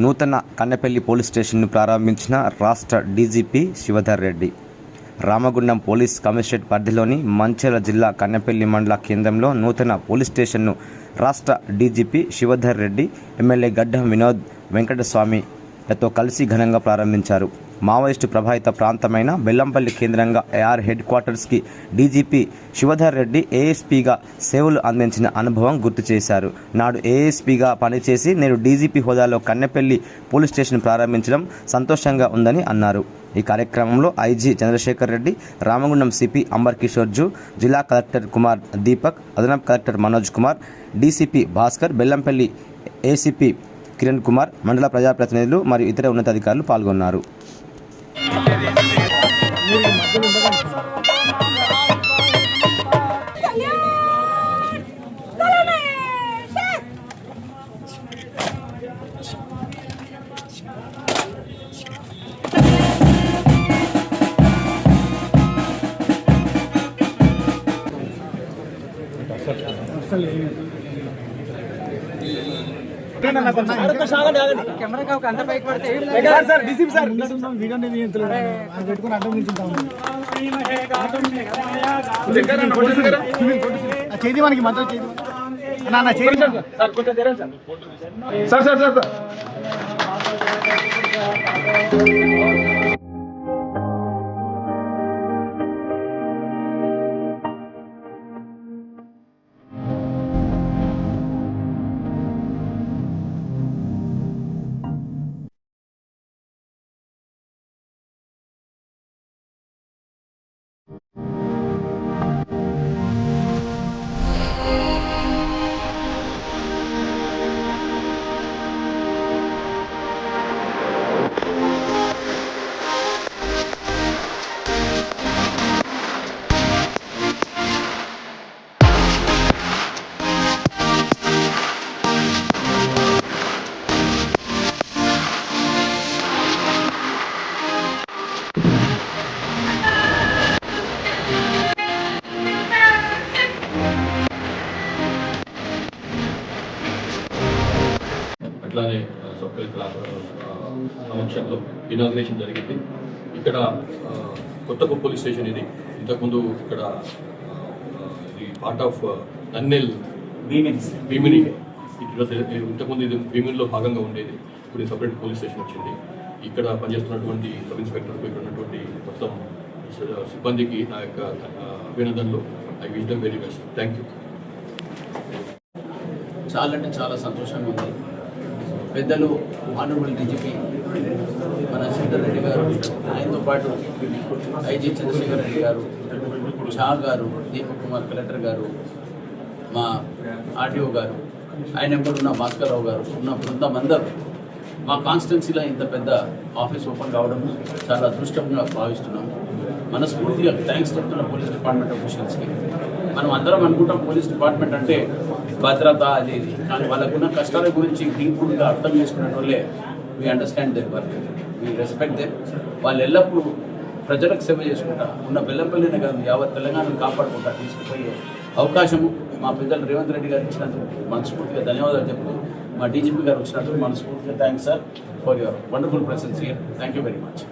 నూతన కన్నెపల్లి పోలీస్ స్టేషన్ను ప్రారంభించిన రాష్ట్ర DGP Shivadhar Reddy. Ramagundam police commissionerate పరిధిలోని మంచిర్యాల జిల్లా కన్నెపల్లి మండల కేంద్రంలో నూతన పోలీస్ స్టేషన్ను రాష్ట్ర డీజీపీ శివధర్ రెడ్డి, ఎమ్మెల్యే గడ్డం వినోద్ వెంకటస్వామిలతో కలిసి ఘనంగా ప్రారంభించారు. మావోయిస్టు ప్రభావిత ప్రాంతమైన బెల్లంపల్లి కేంద్రంగా ఏఆర్ హెడ్ క్వార్టర్స్కి డీజీపీ శివధర్ రెడ్డి ఏఎస్పీగా సేవలు అందించిన అనుభవం గుర్తు చేశారు. నాడు ఏఎస్పీగా పనిచేసి నేడు డీజీపీ హోదాలో కన్నెపల్లి పోలీస్ స్టేషన్ ప్రారంభించడం సంతోషంగా ఉందని అన్నారు. ఈ కార్యక్రమంలో ఐజీ చంద్రశేఖర్ రెడ్డి, రామగుండం సిపి అంబర్ కిషోర్ జూ, జిల్లా కలెక్టర్ కుమార్ దీపక్, అదనపు collector Manoj Kumar, DCP Bhaskar, Bellampalli ACP Kiran Kumar, మండల ప్రజాప్రతినిధులు మరియు ఇతర ఉన్నతాధికారులు పాల్గొన్నారు. చేతి మనకి మాత్రం సార్ అట్లానే సబ్ కలెక్టర్ సమక్షంలో ఇనాగ్రేషన్ జరిగింది. ఇక్కడ కొత్త పోలీస్ స్టేషన్ ఇది. ఇంతకుముందు ఇక్కడ ఇది పార్ట్ ఆఫ్ నన్నెల్ భీమిని, ఇంతకుముందు ఇది భీమినిలో భాగంగా ఉండేది. ఇప్పుడు సపరేట్ పోలీస్ స్టేషన్ వచ్చింది. ఇక్కడ పనిచేస్తున్నటువంటి సబ్ ఇన్స్పెక్టర్కు, ఇక్కడ ఉన్నటువంటి మొత్తం సిబ్బందికి నా యొక్క అభినందనలు. I wish them very best. Thank you. చాలా అంటే చాలా సంతోషంగా ఉంది. పెద్దలు ఆనరబుల్ డీజీపీ మన శివధర్ రెడ్డి గారు, ఆయనతో పాటు ఐజీ చంద్రశేఖర్ రెడ్డి గారు, షా గారు, దీపక్ కుమార్ కలెక్టర్ గారు, మా ఆర్టీఓ గారు, ఆయన నెంబర్ ఉన్న భాస్కర్రావు గారు, ఉన్న బృందం అందరూ మా కాన్స్టిట్యున్సీలో ఇంత పెద్ద ఆఫీస్ ఓపెన్ కావడం చాలా అదృష్టంగా భావిస్తున్నాం. మనస్ఫూర్తిగా థ్యాంక్స్ చెప్తున్న పోలీస్ డిపార్ట్మెంట్ ఆఫీషియల్స్కి. మనం అందరం అనుకుంటాం పోలీస్ డిపార్ట్మెంట్ అంటే భద్రత అది ఇది, కానీ వాళ్ళకున్న కష్టాల గురించి డీప్గా అర్థం చేసుకునే వాళ్ళే we understand there work, we respect them. వాళ్ళు ఎల్లప్పుడూ ప్రజలకు సేవ చేసుకుంటా ఉన్న బెల్లంపల్లిని కాదు యావత్ తెలంగాణను కాపాడుకుంటా తీసుకుపోయే అవకాశము మా పెద్దలు రేవంత్ రెడ్డి గారు ఇచ్చినందుకు మనస్ఫూర్తిగా ధన్యవాదాలు చెప్తూ, మా డీజీపీ గారు వచ్చినందుకు మనస్ఫూర్తిగా thanks sir for your wonderful presence here. Thank you very much.